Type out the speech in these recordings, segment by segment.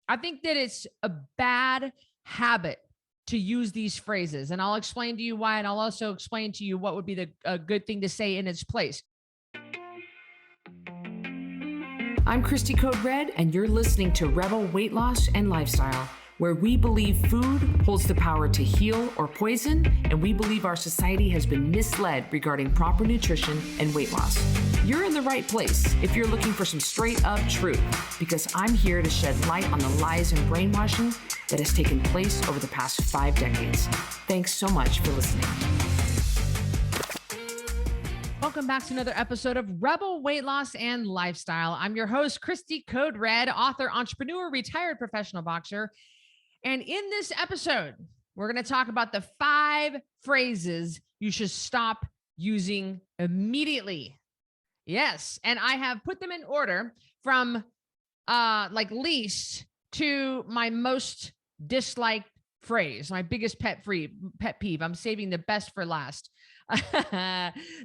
I think that it's a bad habit to use these phrases. And I'll explain to you why. And I'll also explain to you what would be a good thing to say in its place. I'm Cristy Code Red, and you're listening to Rebel Weight Loss and Lifestyle, where we believe food holds the power to heal or poison, and we believe our society has been misled regarding proper nutrition and weight loss. You're in the right place if you're looking for some straight up truth, because I'm here to shed light on the lies and brainwashing that has taken place over the past 5 decades. Thanks so much for listening. Welcome back to another episode of Rebel Weight Loss and Lifestyle. I'm your host, Cristy Code Red, author, entrepreneur, retired professional boxer. And in this episode, we're going to talk about the 5 phrases you should stop using immediately. Yes. And I have put them in order from least to my most disliked phrase, my biggest pet peeve. I'm saving the best for last.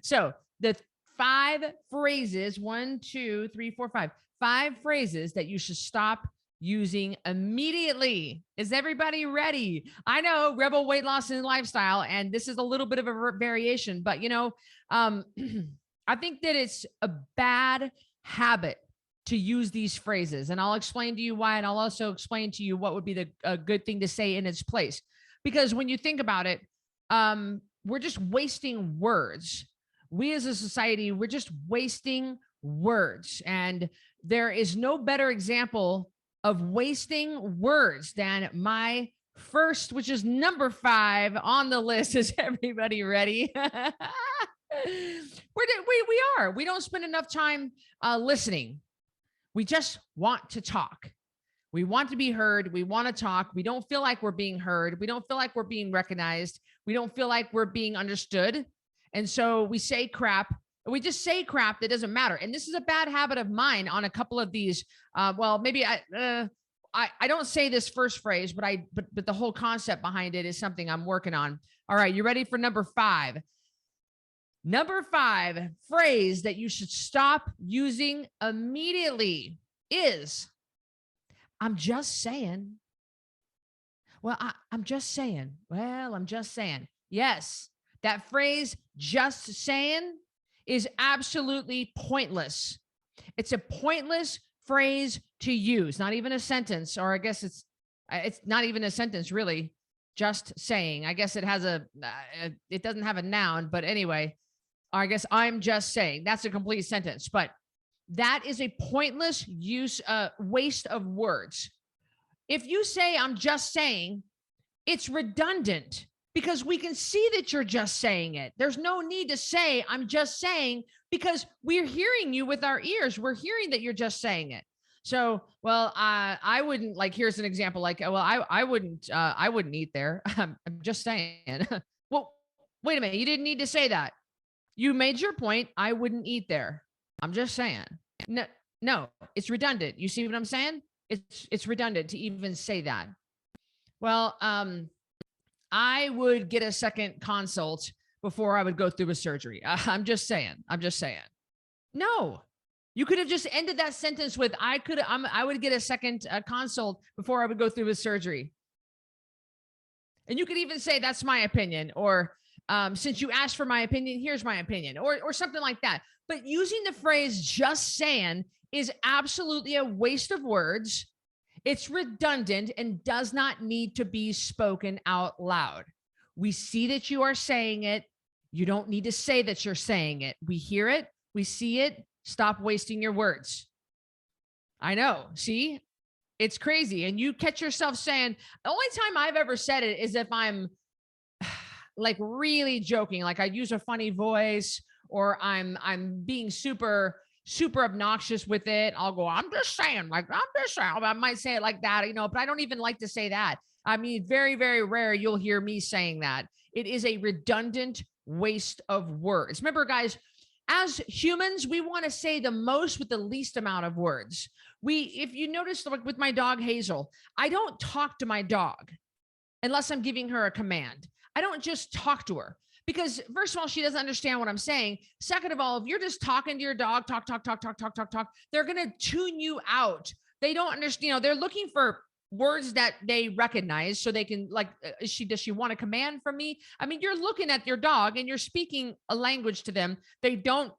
So the 5 phrases, 5 phrases that you should stop using immediately. Is everybody ready? I know Rebel Weight Loss and Lifestyle, and this is a little bit of a variation, but I think that it's a bad habit to use these phrases, and I'll explain to you why, and I'll also explain to you what would be a good thing to say in its place. Because when you think about it, we're just wasting words. We as a society, we're just wasting words, and there is no better example of wasting words than my first, which is number 5 on the list. Is everybody ready? We don't spend enough time listening. We just want to talk. We want to be heard. We want to talk. We don't feel like we're being heard. We don't feel like we're being recognized. We don't feel like we're being understood. And so we say crap. We just say crap that doesn't matter. And this is a bad habit of mine on a couple of these. Maybe I don't say this first phrase, but the whole concept behind it is something I'm working on. All right, you ready for number 5? Number 5 phrase that you should stop using immediately is, I'm just saying. Well, I'm just saying. Well, I'm just saying. Yes, that phrase, just saying, is absolutely pointless. It's a pointless phrase to use, not even a sentence, or I guess it's not even a sentence, really. Just saying. I guess it has it doesn't have a noun, but anyway, I guess I'm just saying. That's a complete sentence, but that is a pointless waste of words. If you say I'm just saying, it's redundant because we can see that you're just saying it. There's no need to say I'm just saying because we're hearing you with our ears. We're hearing that you're just saying it. So, well, I wouldn't, like, here's an example. Like, well, I wouldn't eat there. I'm just saying. Well, wait a minute. You didn't need to say that. You made your point. I wouldn't eat there. I'm just saying. No, it's redundant. You see what I'm saying? It's redundant to even say that. Well, I would get a second consult before I would go through a surgery. I'm just saying. No, you could have just ended that sentence with, I would get a second consult before I would go through a surgery. And you could even say, that's my opinion, or since you asked for my opinion, here's my opinion, or something like that. But using the phrase just saying is absolutely a waste of words. It's redundant and does not need to be spoken out loud. We see that you are saying it. You don't need to say that you're saying it. We hear it. We see it. Stop wasting your words. I know. See, it's crazy. And you catch yourself saying, the only time I've ever said it is if I'm like really joking, like I use a funny voice, or I'm being super obnoxious with it. I'll go, I'm just saying, I might say it like that, but I don't even like to say that. I mean, very, very rare you'll hear me saying that. It is a redundant waste of words. Remember, guys, as humans, we want to say the most with the least amount of words. If you notice, like with my dog Hazel, I don't talk to my dog unless I'm giving her a command. I don't just talk to her. Because first of all, she doesn't understand what I'm saying. Second of all, if you're just talking to your dog, talk, they're going to tune you out. They don't understand. They're looking for words that they recognize so they can like, does she want a command from me? I mean, you're looking at your dog and you're speaking a language to them. They don't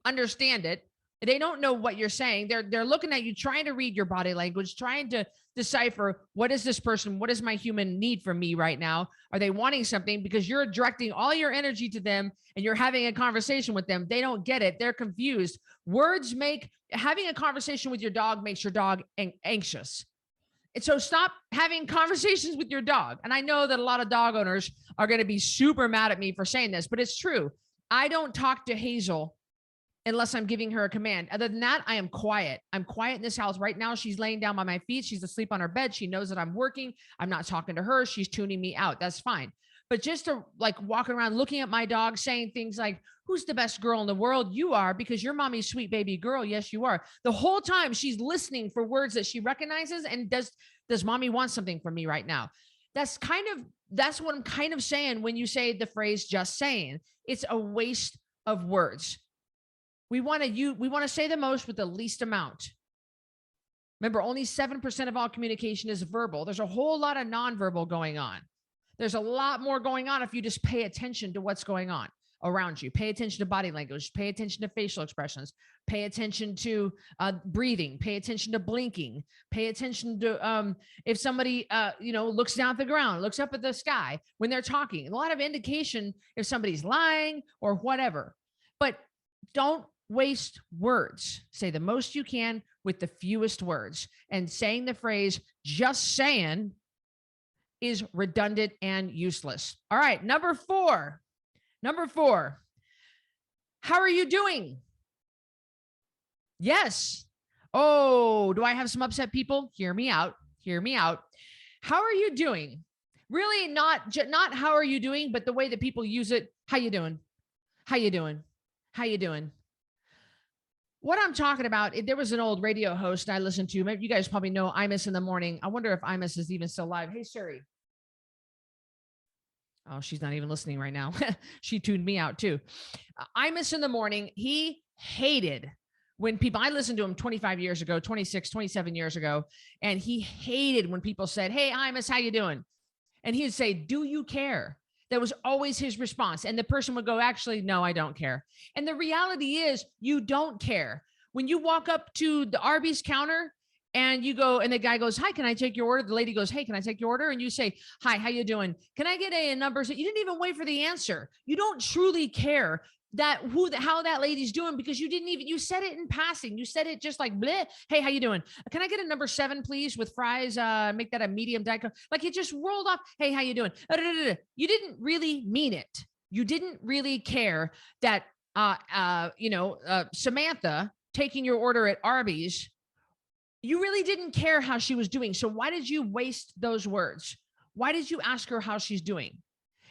understand it. They don't know what you're saying. They're looking at you, trying to read your body language, trying to decipher what is this person, what is my human need from me right now? Are they wanting something? Because you're directing all your energy to them and you're having a conversation with them. They don't get it. They're confused. Words make having a conversation with your dog makes your dog anxious. And so stop having conversations with your dog. And I know that a lot of dog owners are going to be super mad at me for saying this, but it's true. I don't talk to Hazel unless I'm giving her a command. Other than that, I am quiet. I'm quiet in this house right now. She's laying down by my feet. She's asleep on her bed. She knows that I'm working. I'm not talking to her. She's tuning me out. That's fine. But just to like walking around looking at my dog saying things like, who's the best girl in the world? You are, because you're mommy's sweet baby girl. Yes, you are. The whole time she's listening for words that she recognizes and does mommy want something from me right now? That's what I'm kind of saying when you say the phrase just saying. It's a waste of words. We want to say the most with the least amount. Remember, only 7% of all communication is verbal. There's a whole lot of nonverbal going on. There's a lot more going on if you just pay attention to what's going on around you. Pay attention to body language, pay attention to facial expressions, pay attention to breathing, pay attention to blinking, pay attention to if somebody looks down at the ground, looks up at the sky when they're talking. A lot of indication if somebody's lying or whatever. But don't waste words. Say the most you can with the fewest words. And saying the phrase just saying is redundant and useless. All right, number four. How are you doing? Yes. Oh, do I have some upset people? Hear me out. How are you doing? Really not how are you doing, but the way that people use it. How you doing? What I'm talking about, there was an old radio host I listened to. Maybe you guys probably know Imus in the Morning. I wonder if Imus is even still alive. Hey, Siri. Oh, she's not even listening right now. She tuned me out too. Imus in the Morning. He hated when people, I listened to him 25 years ago, 26, 27 years ago, and he hated when people said, hey, Imus, how you doing? And he'd say, do you care? That was always his response. And the person would go, actually, no, I don't care. And the reality is you don't care. When you walk up to the Arby's counter and you go, and the guy goes, hi, can I take your order? The lady goes, hey, can I take your order? And you say, hi, how you doing? Can I get a number? So you didn't even wait for the answer. You don't truly care how that lady's doing because you said it in passing. You said it just like, bleh. Hey, how you doing? Can I get a number 7, please, with fries? Make that a medium Diet Coke. Like it just rolled off. Hey, how you doing? You didn't really mean it. You didn't really care that, Samantha taking your order at Arby's, you really didn't care how she was doing. So why did you waste those words? Why did you ask her how she's doing?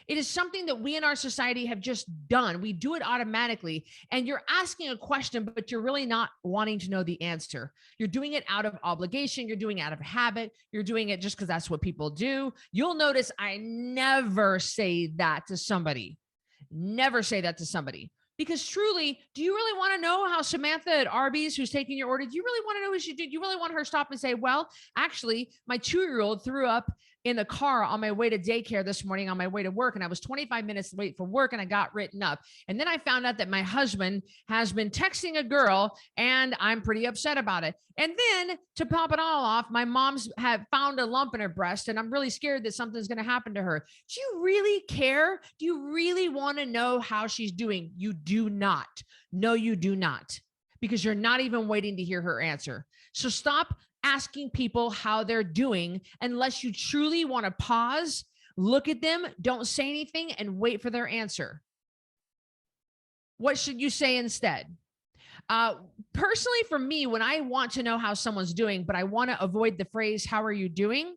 It is something that we in our society have just done. We do it automatically. And you're asking a question, but you're really not wanting to know the answer. You're doing it out of obligation. You're doing it out of habit. You're doing it just because that's what people do. You'll notice I never say that to somebody. Because truly, do you really want to know how Samantha at Arby's, who's taking your order, do you really want to know what she did? You really want her to stop and say, well, actually, my 2-year-old threw up in the car on my way to daycare this morning on my way to work. And I was 25 minutes late for work and I got written up. And then I found out that my husband has been texting a girl and I'm pretty upset about it. And then to pop it all off, my mom's have found a lump in her breast and I'm really scared that something's going to happen to her. Do you really care? Do you really want to know how she's doing? You do not. No, you do not, because you're not even waiting to hear her answer. So stop asking people how they're doing unless you truly want to pause, look at them, don't say anything, and wait for their answer. What should you say instead? Personally, for me, when I want to know how someone's doing, but I want to avoid the phrase, how are you doing?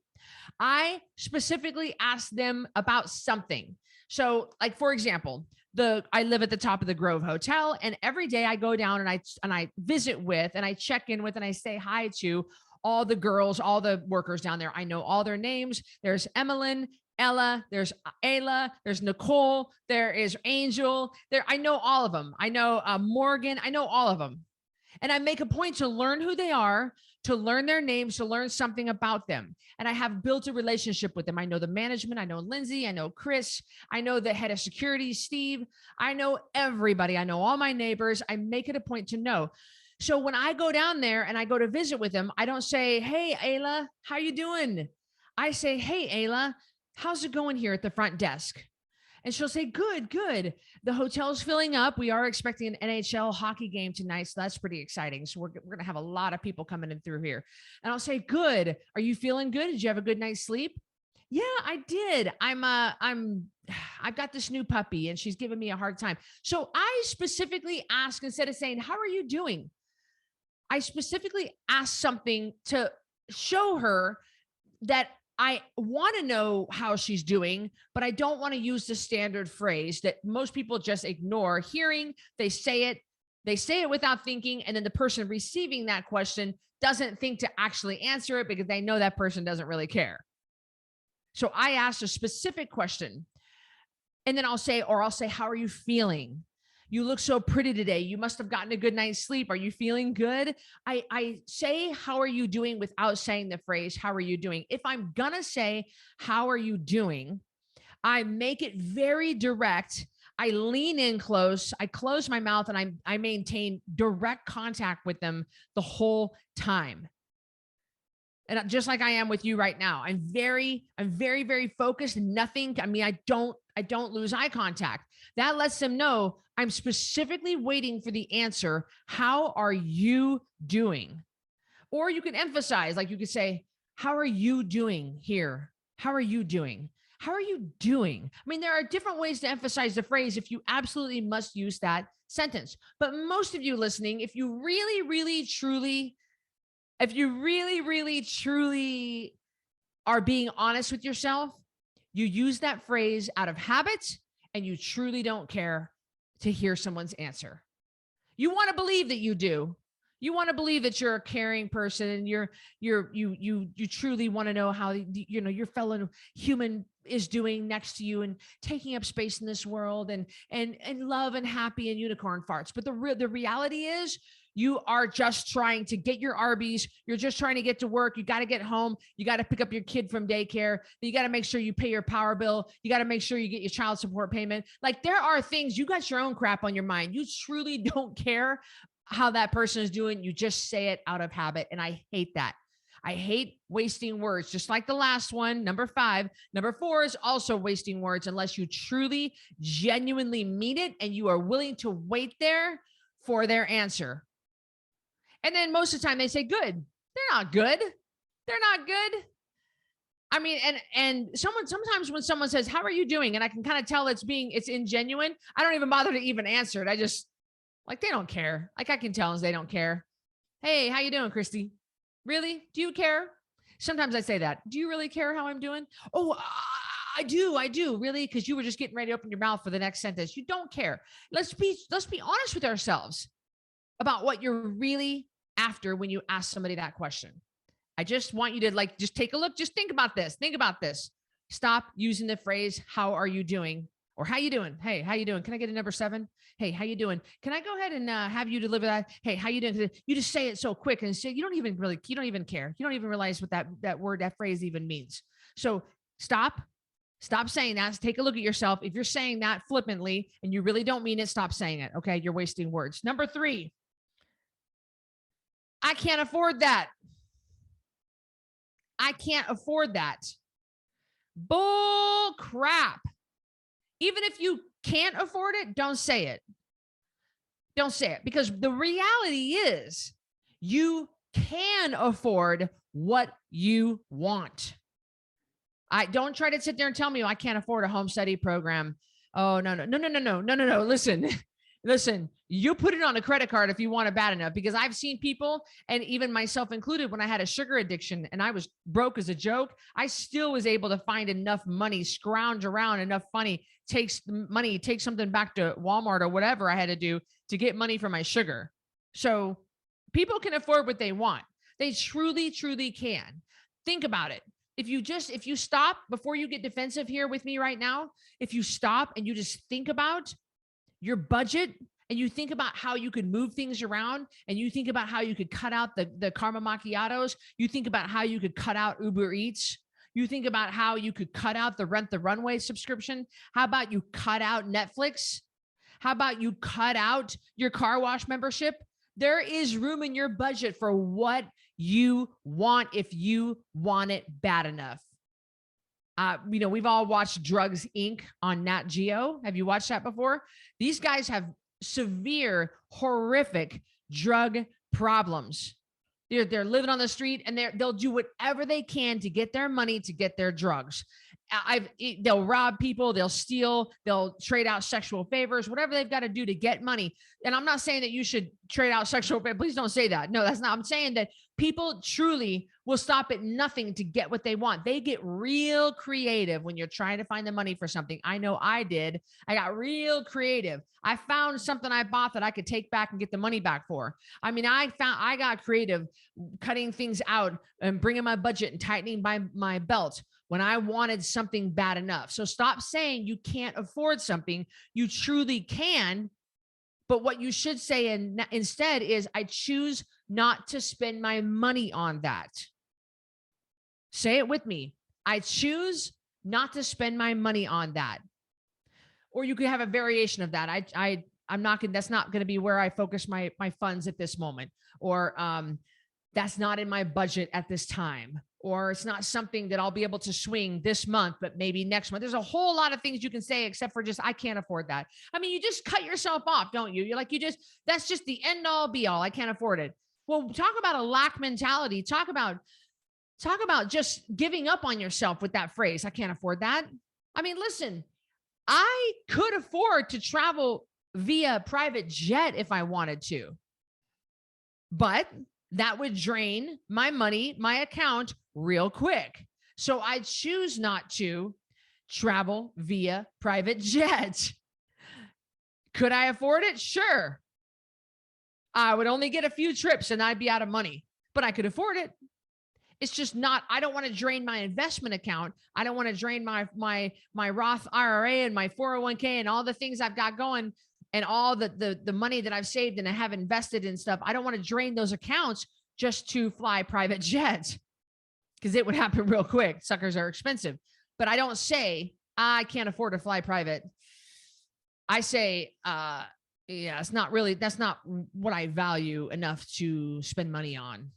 I specifically ask them about something. So like, for example, I live at the top of the Grove Hotel, and every day I go down and I visit with, and I check in with, and I say hi to all the girls, all the workers down there. I know all their names. There's Emmeline, Ella, there's Ayla, there's Nicole, there is Angel. I know all of them. I know Morgan. I know all of them. And I make a point to learn who they are, to learn their names, to learn something about them. And I have built a relationship with them. I know the management. I know Lindsay. I know Chris. I know the head of security, Steve. I know everybody. I know all my neighbors. I make it a point to know. So when I go down there and I go to visit with them, I don't say, hey, Ayla, how you doing? I say, hey, Ayla, how's it going here at the front desk? And she'll say, good, good. The hotel's filling up. We are expecting an NHL hockey game tonight. So that's pretty exciting. So we're going to have a lot of people coming in through here. And I'll say, good. Are you feeling good? Did you have a good night's sleep? Yeah, I did. I've got this new puppy and she's giving me a hard time. So I specifically ask, instead of saying, how are you doing? I specifically ask something to show her that I want to know how she's doing, but I don't want to use the standard phrase that most people just ignore hearing. They say it without thinking. And then the person receiving that question doesn't think to actually answer it because they know that person doesn't really care. So I ask a specific question and then I'll say, how are you feeling? You look so pretty today. You must have gotten a good night's sleep. Are you feeling good? I say, how are you doing without saying the phrase, how are you doing? If I'm going to say, how are you doing? I make it very direct. I lean in close. I close my mouth and I maintain direct contact with them the whole time. And just like I am with you right now, I'm very, very focused. Nothing. I mean, I don't lose eye contact. That lets them know I'm specifically waiting for the answer. How are you doing? Or you can emphasize, like you could say, how are you doing here? How are you doing? How are you doing? I mean, there are different ways to emphasize the phrase if you absolutely must use that sentence. But most of you listening, if you really, truly are being honest with yourself, you use that phrase out of habit and you truly don't care to hear someone's answer. You want to believe that you do. You want to believe that you're a caring person and you truly want to know how your fellow human is doing next to you and taking up space in this world and love and happy and unicorn farts. But the reality is you are just trying to get your Arby's. You're just trying to get to work. You got to get home. You got to pick up your kid from daycare. You got to make sure you pay your power bill. You got to make sure you get your child support payment. Like there are things, you got your own crap on your mind. You truly don't care how that person is doing. You just say it out of habit. And I hate that. I hate wasting words, just like the last one, number 5. Number 4 is also wasting words unless you truly, genuinely mean it and you are willing to wait there for their answer. And then most of the time they say, good. They're not good. They're not good. I mean, and sometimes when someone says, how are you doing? And I can kind of tell it's ingenuine. I don't even bother to even answer it. I just like, they don't care. Like I can tell they don't care. Hey, how you doing, Cristy? Really? Do you care? Sometimes I say that. Do you really care how I'm doing? Oh, I do. Really? Because you were just getting ready to open your mouth for the next sentence. You don't care. Let's be honest with ourselves about what you're really after when you ask somebody that question. I just want you to just take a look. Just think about this. Think about this. Stop using the phrase, how are you doing? Or how you doing? Hey, how you doing? Can I get a number 7? Hey, how you doing? Can I go ahead and have you deliver that? Hey, how you doing? You just say it so quick and say, you don't even care. You don't even realize what that phrase even means. So stop saying that. Take a look at yourself. If you're saying that flippantly and you really don't mean it, stop saying it. Okay. You're wasting words. Number 3, I can't afford that. I can't afford that. Bull crap. Even if you can't afford it, don't say it. Don't say it, because the reality is you can afford what you want. I don't try to sit there and tell me I can't afford a home study program. Oh, no. Listen, you put it on a credit card if you want it bad enough, because I've seen people, and even myself included, when I had a sugar addiction and I was broke as a joke, I still was able to find enough money, scrounge around enough money, take something back to Walmart or whatever I had to do to get money for my sugar. So people can afford what they want. They truly, truly can. Think about it. If you stop before you get defensive here with me right now, if you stop and you just think about your budget and you think about how you could move things around, and you think about how you could cut out the caramel macchiatos, you think about how you could cut out Uber Eats, you think about how you could cut out the Rent the Runway subscription. How about you cut out Netflix? How about you cut out your car wash membership? There is room in your budget for what you want if you want it bad enough. We've all watched Drugs Inc. on Nat Geo. Have you watched that before? These guys have severe, horrific drug problems. They're living on the street, and they'll do whatever they can to get their money, to get their drugs. They'll rob people, they'll steal, they'll trade out sexual favors, whatever they've got to do to get money. And I'm not saying that you should trade out sexual favors. Please don't say that. No, that's not. I'm saying that people truly will stop at nothing to get what they want. They get real creative when you're trying to find the money for something. I know I did. I got real creative. I found something I bought that I could take back and get the money back for. I mean, I got creative cutting things out and bringing my budget and tightening my belt when I wanted something bad enough. So stop saying you can't afford something. You truly can. But what you should say instead is, I choose not to spend my money on that. Say it with me. I choose not to spend my money on that. Or you could have a variation of that. That's not going to be where I focus my funds at this moment. Or that's not in my budget at this time. Or it's not something that I'll be able to swing this month, but maybe next month. There's a whole lot of things you can say except for just, I can't afford that. I mean, you just cut yourself off, don't you? You're like, that's just the end all be all. I can't afford it. Well, talk about a lack mentality. Talk about just giving up on yourself with that phrase. I can't afford that. I mean, listen, I could afford to travel via private jet if I wanted to, but that would drain my money, my account real quick. So I choose not to travel via private jet. Could I afford it? Sure. I would only get a few trips and I'd be out of money, but I could afford it. It's just not, I don't want to drain my investment account. I don't want to drain my Roth IRA and my 401k and all the things I've got going and all the money that I've saved and I have invested in stuff. I don't want to drain those accounts just to fly private jets, because it would happen real quick. Suckers are expensive. But I don't say I can't afford to fly private. I say, that's not what I value enough to spend money on.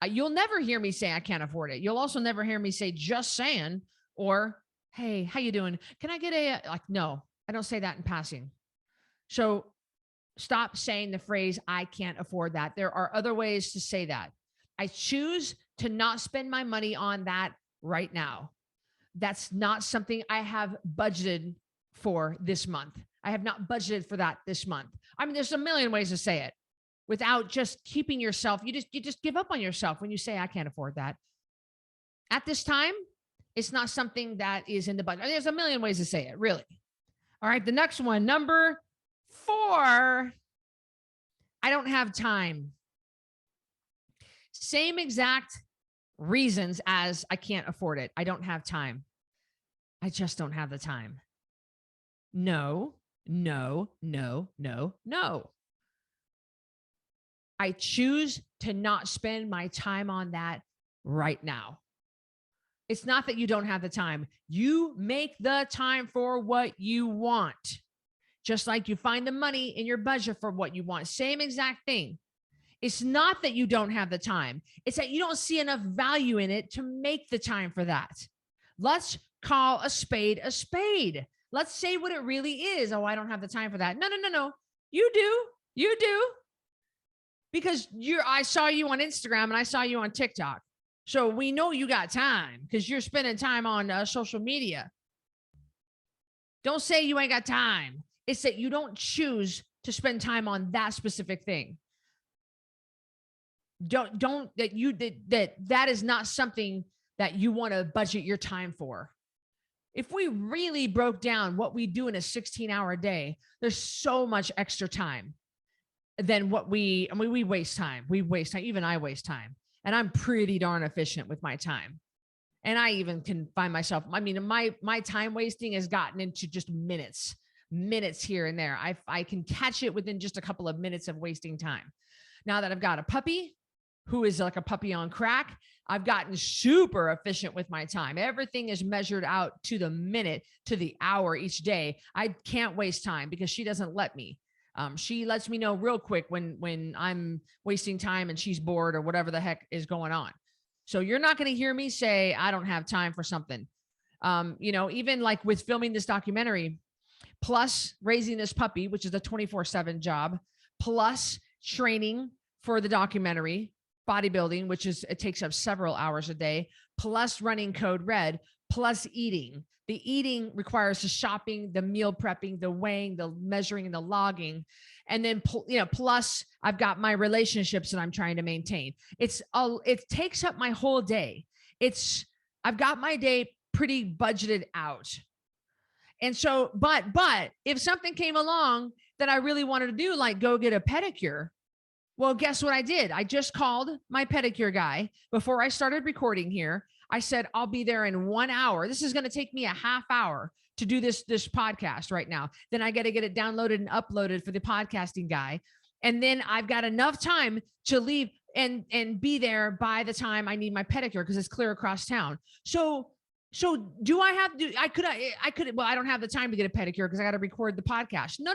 You'll never hear me say I can't afford it. You'll also never hear me say just saying, or, hey, how you doing? Can I get no, I don't say that in passing. So stop saying the phrase, I can't afford that. There are other ways to say that. I choose to not spend my money on that right now. That's not something I have budgeted for this month. I have not budgeted for that this month. I mean, there's a million ways to say it without just keeping yourself. You just give up on yourself when you say, I can't afford that. At this time, it's not something that is in the budget. There's a million ways to say it, really. All right, the next one, number 4, I don't have time. Same exact reasons as I can't afford it. I don't have time. I just don't have the time. No. I choose to not spend my time on that right now. It's not that you don't have the time. You make the time for what you want. Just like you find the money in your budget for what you want. Same exact thing. It's not that you don't have the time. It's that you don't see enough value in it to make the time for that. Let's call a spade a spade. Let's say what it really is. Oh, I don't have the time for that. No. You do. Because I saw you on Instagram and I saw you on TikTok. So we know you got time because you're spending time on social media. Don't say you ain't got time. It's that you don't choose to spend time on that specific thing. That is not something that you want to budget your time for. If we really broke down what we do in a 16-hour day, there's so much extra time than what we waste time. We waste time. Even I waste time. And I'm pretty darn efficient with my time. And I even can find myself, my time wasting has gotten into just minutes, minutes here and there. I can catch it within just a couple of minutes of wasting time. Now that I've got a puppy who is like a puppy on crack, I've gotten super efficient with my time. Everything is measured out to the minute, to the hour each day. I can't waste time because she doesn't let me. She lets me know real quick when I'm wasting time and she's bored or whatever the heck is going on. So you're not going to hear me say I don't have time for something. Even like with filming this documentary, plus raising this puppy, which is a 24/7 job, plus training for the documentary, bodybuilding, which it takes up several hours a day, plus running Code Red, plus eating. The eating requires the shopping, the meal prepping, the weighing, the measuring, and the logging. And then, plus I've got my relationships that I'm trying to maintain. It takes up my whole day. I've got my day pretty budgeted out. And so, but if something came along that I really wanted to do, like go get a pedicure, well, guess what I did? I just called my pedicure guy before I started recording here. I said, I'll be there in 1 hour. This is going to take me a half hour to do this podcast right now. Then I got to get it downloaded and uploaded for the podcasting guy. And then I've got enough time to leave and be there by the time I need my pedicure because it's clear across town. So do I have to, I could, well, I don't have the time to get a pedicure because I got to record the podcast. No.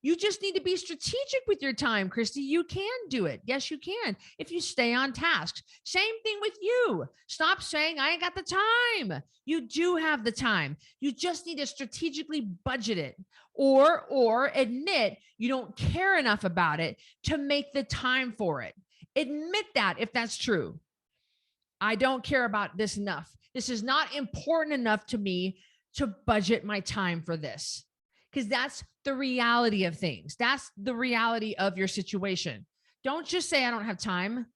You just need to be strategic with your time, Cristy. You can do it. Yes, you can. If you stay on task. Same thing with you. Stop saying I ain't got the time. You do have the time. You just need to strategically budget it or admit you don't care enough about it to make the time for it. Admit that if that's true. I don't care about this enough. This is not important enough to me to budget my time for this, because that's the reality of things. That's the reality of your situation. Don't just say, I don't have time.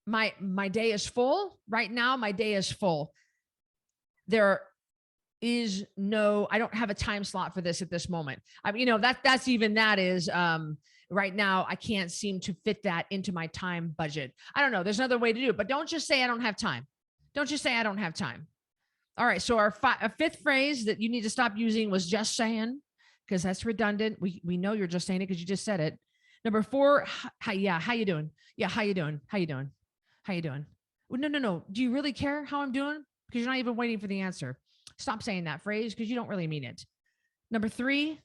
My day is full. Right now, my day is full. There is I don't have a time slot for this at this moment. Right now, I can't seem to fit that into my time budget. I don't know. There's another way to do it, but don't just say I don't have time. Don't just say I don't have time. All right. So our fifth phrase that you need to stop using was just saying, because that's redundant. We know you're just saying it because you just said it. Number 4, how you doing? Yeah, how you doing? How you doing? How you doing? Well, no. Do you really care how I'm doing? Because you're not even waiting for the answer. Stop saying that phrase because you don't really mean it. Number 3,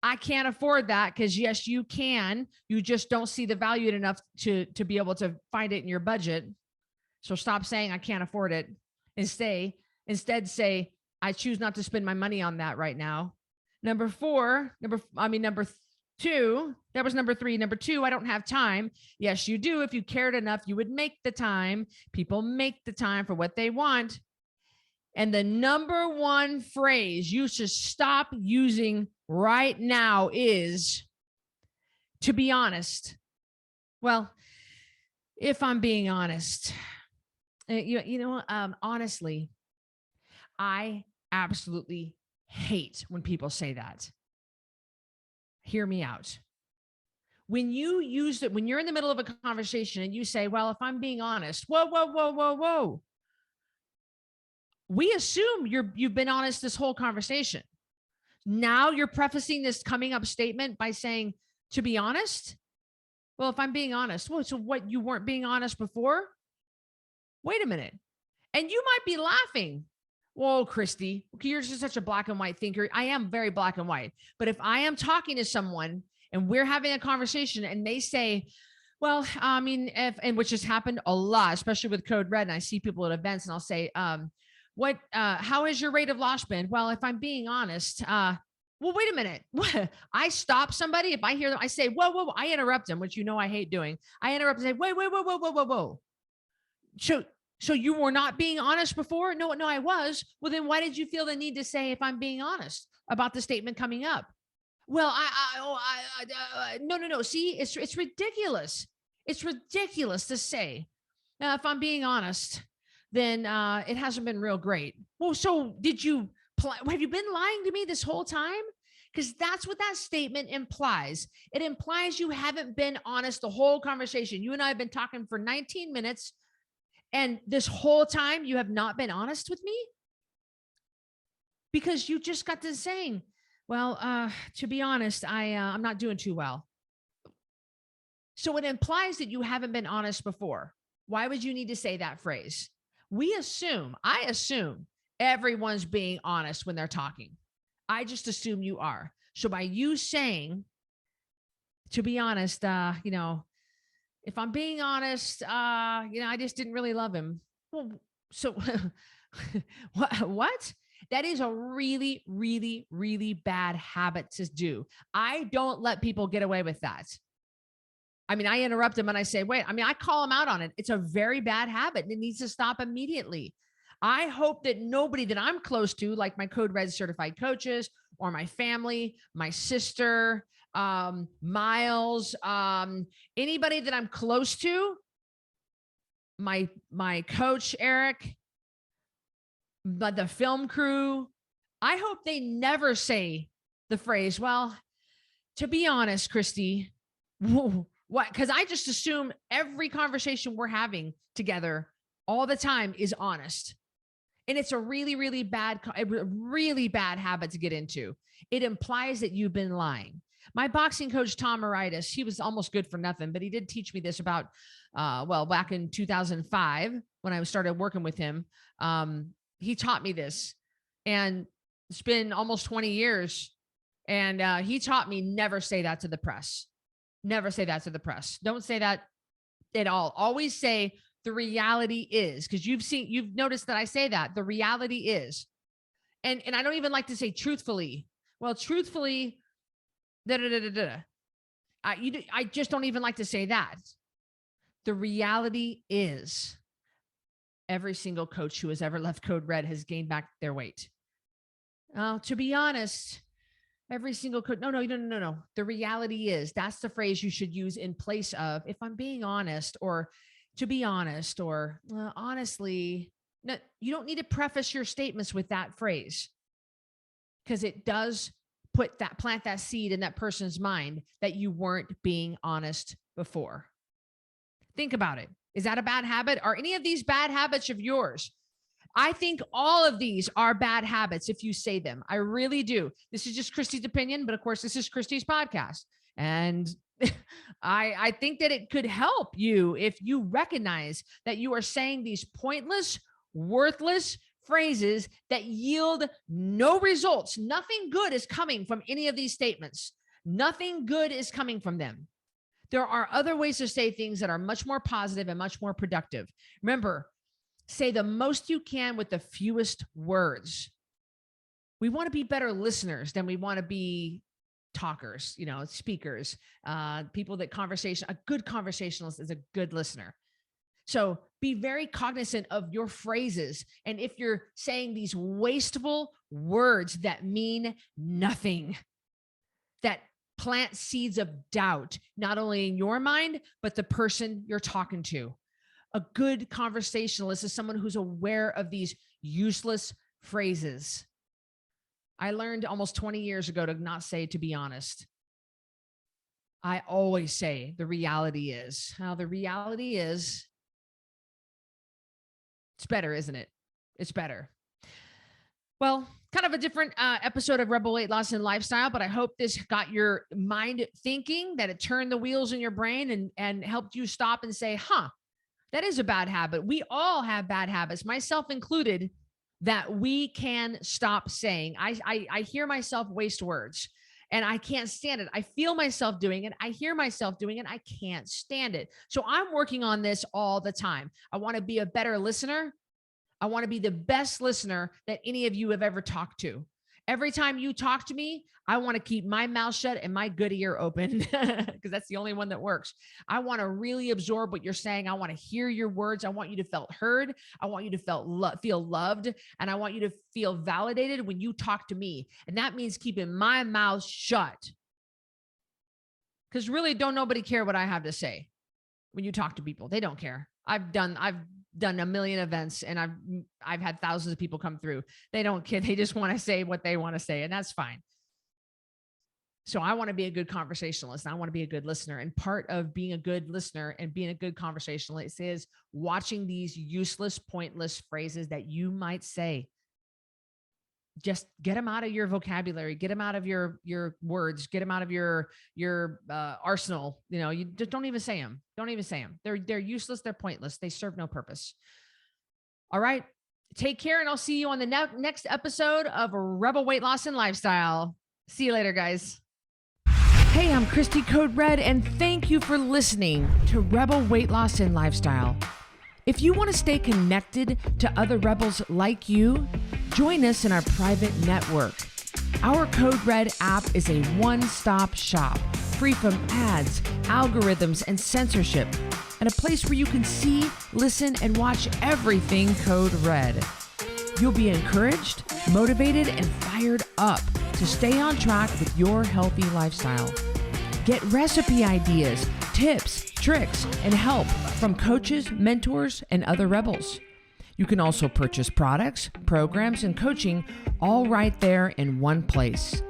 I can't afford that because yes, you can. You just don't see the value in enough to be able to find it in your budget. So stop saying I can't afford it instead say, I choose not to spend my money on that right now. Number 2, that was number 3. Number 2, I don't have time. Yes, you do. If you cared enough, you would make the time. People make the time for what they want. And the number 1 phrase you should stop using right now is, to be honest. Well, if I'm being honest, honestly, I absolutely hate when people say that. Hear me out. When you use it, when you're in the middle of a conversation and you say, well, if I'm being honest, whoa. We assume you've been honest this whole conversation. Now you're prefacing this coming up statement by saying, to be honest. Well, if I'm being honest, well, so what, you weren't being honest before? Wait a minute. And you might be laughing. Whoa, Cristy, you're just such a black and white thinker. I am very black and white. But if I am talking to someone and we're having a conversation and they say, well, I mean, which has happened a lot, especially with Code Red, and I see people at events and I'll say, how has your rate of loss been? Well, if I'm being honest, well, wait a minute. I stop somebody. If I hear them, I say, whoa. I interrupt them, which I hate doing. I interrupt and say, wait, whoa. So you were not being honest before? No, I was. Well, then why did you feel the need to say, if I'm being honest about the statement coming up? Well, no. See, it's ridiculous. It's ridiculous to say, now, if I'm being honest, then it hasn't been real great. Well, so have you been lying to me this whole time? Because that's what that statement implies. It implies you haven't been honest the whole conversation. You and I have been talking for 19 minutes. And this whole time you have not been honest with me? Because you just got to saying, Well, to be honest, I'm not doing too well. So it implies that you haven't been honest before. Why would you need to say that phrase? I assume everyone's being honest when they're talking. I just assume you are. So by you saying, to be honest, if I'm being honest, I just didn't really love him. Well, so what? That is a really, really, really bad habit to do. I don't let people get away with that. I mean, I interrupt them and I say, wait, I call them out on it. It's a very bad habit and it needs to stop immediately. I hope that nobody that I'm close to, like my Code Red certified coaches or my family, my sister, Miles, anybody that I'm close to, my coach, Eric, but the film crew, I hope they never say the phrase, well, to be honest, Cristy, what? Because I just assume every conversation we're having together all the time is honest. And it's a really, really bad habit to get into. It implies that you've been lying. My boxing coach, Tom Moritas, he was almost good for nothing, but he did teach me this about, back in 2005 when I started working with him. He taught me this, and it's been almost 20 years. And he taught me never say that to the press. Never say that to the press. Don't say that at all. Always say the reality is, because you've noticed that I say that the reality is, and I don't even like to say truthfully. Well, truthfully, da da da da da. I just don't even like to say that. The reality is, every single coach who has ever left Code Red has gained back their weight. To be honest, every single coach. No. The reality is, that's the phrase you should use in place of, if I'm being honest, or to be honest, or honestly. No, you don't need to preface your statements with that phrase, because it does plant that seed in that person's mind that you weren't being honest before. Think about it. Is that a bad habit? Are any of these bad habits of yours? I think all of these are bad habits if you say them. I really do. This is just Cristy's opinion, but of course, this is Cristy's podcast. And I think that it could help you if you recognize that you are saying these pointless, worthless phrases that yield no results. Nothing good is coming from any of these statements. Nothing good is coming from them. There are other ways to say things that are much more positive and much more productive. Remember, say the most you can with the fewest words. We want to be better listeners than we want to be talkers, speakers, people that a good conversationalist is a good listener. So be very cognizant of your phrases. And if you're saying these wasteful words that mean nothing, that plant seeds of doubt, not only in your mind, but the person you're talking to. A good conversationalist is someone who's aware of these useless phrases. I learned almost 20 years ago to not say, to be honest. I always say the reality is. Now, the reality is, it's better, isn't it? It's better. Well, kind of a different episode of Rebel Weight Loss and Lifestyle, but I hope this got your mind thinking, that it turned the wheels in your brain and helped you stop and say, that is a bad habit. We all have bad habits, myself included, that we can stop saying. I hear myself waste words and I can't stand it. I feel myself doing it. I hear myself doing it. I can't stand it. So I'm working on this all the time. I want to be a better listener. I want to be the best listener that any of you have ever talked to. Every time you talk to me, I want to keep my mouth shut and my good ear open, because that's the only one that works. I want to really absorb what you're saying. I want to hear your words. I want you to feel heard. I want you to feel loved. And I want you to feel validated when you talk to me. And that means keeping my mouth shut. Because really, don't nobody care what I have to say when you talk to people. They don't care. I've done a million events and I've had thousands of people come through. They don't care. They just want to say what they want to say, and that's fine. So I want to be a good conversationalist. I want to be a good listener. And part of being a good listener and being a good conversationalist is watching these useless, pointless phrases that you might say. just get them out of your vocabulary, get them out of your words, get them out of your arsenal. You just don't even say them. Don't even say them. They're useless. They're pointless. They serve no purpose. All right. Take care, and I'll see you on the next episode of Rebel Weight Loss and Lifestyle. See you later, guys. Hey, I'm Cristy Code Red, and thank you for listening to Rebel Weight Loss and Lifestyle. If you want to stay connected to other rebels like you, join us in our private network. Our Code Red app is a one-stop shop, free from ads, algorithms, and censorship, and a place where you can see, listen, and watch everything Code Red. You'll be encouraged, motivated, and fired up to stay on track with your healthy lifestyle. Get recipe ideas, tips, tricks, and help from coaches, mentors, and other rebels. You can also purchase products, programs, and coaching all right there in one place.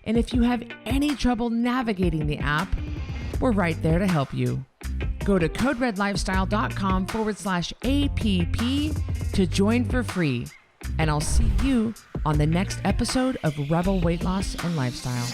And if you have any trouble navigating the app, we're right there to help you. Go to coderedlifestyle.com/APP to join for free. And I'll see you on the next episode of Rebel Weight Loss and Lifestyle.